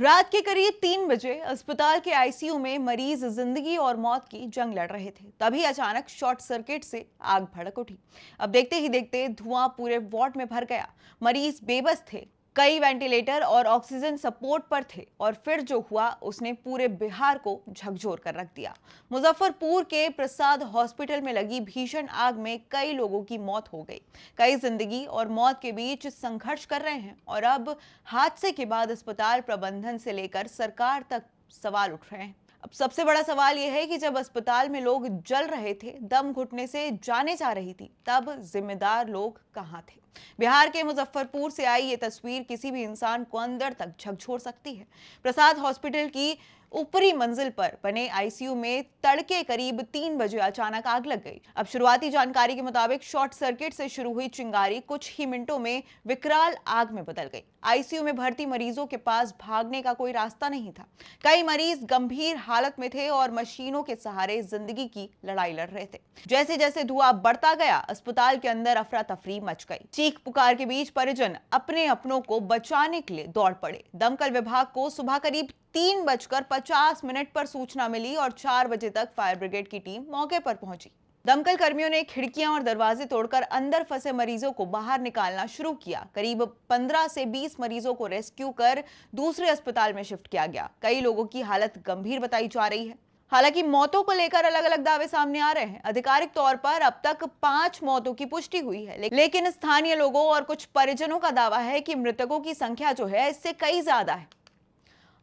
रात के करीब 3 बजे अस्पताल के आईसीयू में मरीज जिंदगी और मौत की जंग लड़ रहे थे। तभी अचानक शॉर्ट सर्किट से आग भड़क उठी। अब देखते ही देखते धुआं पूरे वार्ड में भर गया। मरीज बेबस थे, कई वेंटिलेटर और ऑक्सीजन सपोर्ट पर थे और फिर जो हुआ उसने पूरे बिहार को झकझोर कर रख दिया। मुजफ्फरपुर के प्रसाद हॉस्पिटल में लगी भीषण आग में कई लोगों की मौत हो गई। कई जिंदगी और मौत के बीच संघर्ष कर रहे हैं और अब हादसे के बाद अस्पताल प्रबंधन से लेकर सरकार तक सवाल उठ रहे हैं। अब सबसे बड़ा सवाल यह है कि जब अस्पताल में लोग जल रहे थे, दम घुटने से जाने जा रही थी, तब जिम्मेदार लोग कहां थे? बिहार के मुजफ्फरपुर से आई ये तस्वीर किसी भी इंसान को अंदर तक झकझोर सकती है। प्रसाद हॉस्पिटल की ऊपरी मंजिल पर बने आईसीयू में तड़के करीब 3 बजे अचानक आग लग गई। अब शुरुआती जानकारी के मुताबिक शॉर्ट सर्किट से शुरू हुई चिंगारी कुछ ही मिनटों में विकराल आग में बदल गई। आईसीयू में भर्ती मरीजों के पास भागने का कोई रास्ता नहीं था। कई मरीज गंभीर हालत में थे और मशीनों के सहारे जिंदगी की लड़ाई लड़ रहे थे। जैसे जैसे धुआं बढ़ता गया, अस्पताल के अंदर अफरा तफरी मच गई। चीख पुकार के बीच परिजन अपने अपनों को बचाने के लिए दौड़ पड़े। दमकल विभाग को सुबह करीब 3:50 पर सूचना मिली और 4 बजे तक फायर ब्रिगेड की टीम मौके पर पहुंची। दमकल कर्मियों ने खिड़कियां और दरवाजे तोड़कर अंदर फंसे मरीजों को बाहर निकालना शुरू किया। करीब 15 से 20 मरीजों को रेस्क्यू कर दूसरे अस्पताल में शिफ्ट किया गया। कई लोगों की हालत गंभीर बताई जा रही है। हालांकि मौतों को लेकर अलग अलग दावे सामने आ रहे हैं। आधिकारिक तौर पर अब तक 5 मौतों की पुष्टि हुई है, लेकिन स्थानीय लोगों और कुछ परिजनों का दावा है कि मृतकों की संख्या जो है इससे कई ज्यादा है।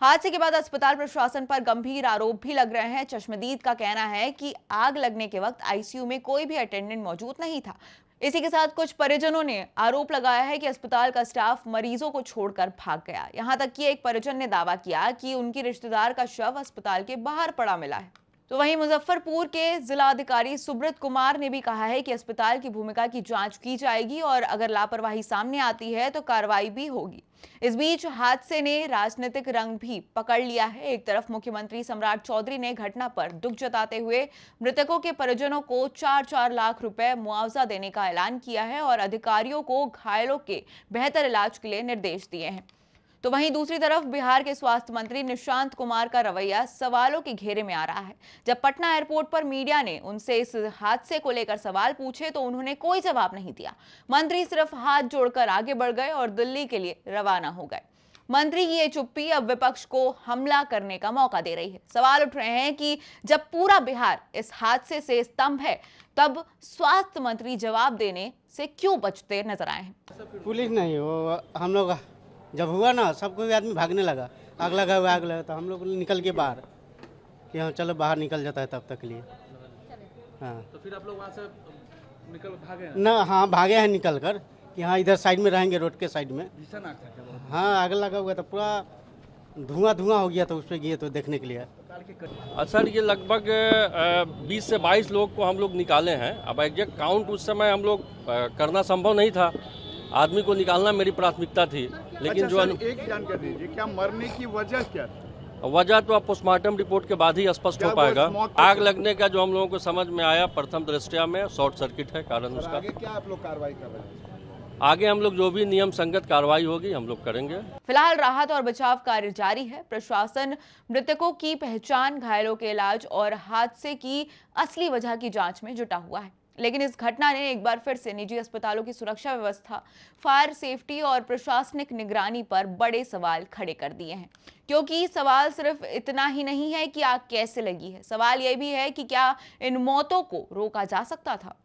हादसे के बाद अस्पताल प्रशासन पर गंभीर आरोप भी लग रहे हैं। चश्मदीद का कहना है कि आग लगने के वक्त आईसीयू में कोई भी अटेंडेंट मौजूद नहीं था। इसी के साथ कुछ परिजनों ने आरोप लगाया है कि अस्पताल का स्टाफ मरीजों को छोड़कर भाग गया। यहां तक कि एक परिजन ने दावा किया कि उनकी रिश्तेदार का शव अस्पताल के बाहर पड़ा मिला है। तो वहीं मुजफ्फरपुर के जिलाधिकारी सुब्रत कुमार ने भी कहा है कि अस्पताल की भूमिका की जांच की जाएगी और अगर लापरवाही सामने आती है तो कार्रवाई भी होगी। इस बीच हादसे ने राजनीतिक रंग भी पकड़ लिया है। एक तरफ मुख्यमंत्री सम्राट चौधरी ने घटना पर दुख जताते हुए मृतकों के परिजनों को 4-4 लाख रुपए मुआवजा देने का ऐलान किया है और अधिकारियों को घायलों के बेहतर इलाज के लिए निर्देश दिए हैं। तो वहीं दूसरी तरफ बिहार के स्वास्थ्य मंत्री निशांत कुमार का रवैया सवालों के घेरे में आ रहा है। जब पटना एयरपोर्ट पर मीडिया ने उनसे इस हादसे को लेकर सवाल पूछे तो उन्होंने कोई जवाब नहीं दिया। मंत्री सिर्फ हाथ जोड़कर आगे बढ़ गए और दिल्ली के लिए रवाना हो गए। मंत्री की ये चुप्पी अब विपक्ष को हमला करने का मौका दे रही है। सवाल उठ रहे हैं कि जब पूरा बिहार इस हादसे से स्तंभ है, तब स्वास्थ्य मंत्री जवाब देने से क्यों बचते नजर आए हैं? पुलिस नहीं, वो हम लोग जब हुआ ना, सब कोई आदमी भागने लगा। आग लगा तो हम लोग निकल के बाहर कि हाँ चलो बाहर निकल जाता है तब तक के लिए। हाँ तो फिर आप लोग वहाँ से निकल भागे हैं? ना, हाँ भागे हैं निकल कर कि हाँ इधर साइड में रहेंगे, रोड के साइड में। भीषण आग था क्या वो? हाँ आग लगा हुआ था, पूरा धुआं हो गया था। उस पर गए तो देखने के लिए। सर ये लगभग 20 से 22 लोग को हम लोग निकाले हैं। अब एग्जैक्ट काउंट उस समय हम लोग करना संभव नहीं था। आदमी को निकालना मेरी प्राथमिकता थी, लेकिन अच्छा, सर, एक जानकारी दीजिए, क्या मरने की वजह क्या थी? वजह तो अब पोस्टमार्टम रिपोर्ट के बाद ही स्पष्ट हो पाएगा। आग लगने का जो हम लोगों को समझ में आया, प्रथम दृष्टया में शॉर्ट सर्किट है कारण उसका। आगे क्या आप लोग कार्रवाई कर रहे हैं? आगे हम लोग जो भी नियम संगत कार्रवाई होगी हम लोग करेंगे। फिलहाल राहत और बचाव कार्य जारी है। प्रशासन मृतकों की पहचान, घायलों के इलाज और हादसे की असली वजह की जांच में जुटा हुआ है। लेकिन इस घटना ने एक बार फिर से निजी अस्पतालों की सुरक्षा व्यवस्था, फायर सेफ्टी और प्रशासनिक निगरानी पर बड़े सवाल खड़े कर दिए हैं। क्योंकि सवाल सिर्फ इतना ही नहीं है कि आग कैसे लगी है, सवाल यह भी है कि क्या इन मौतों को रोका जा सकता था।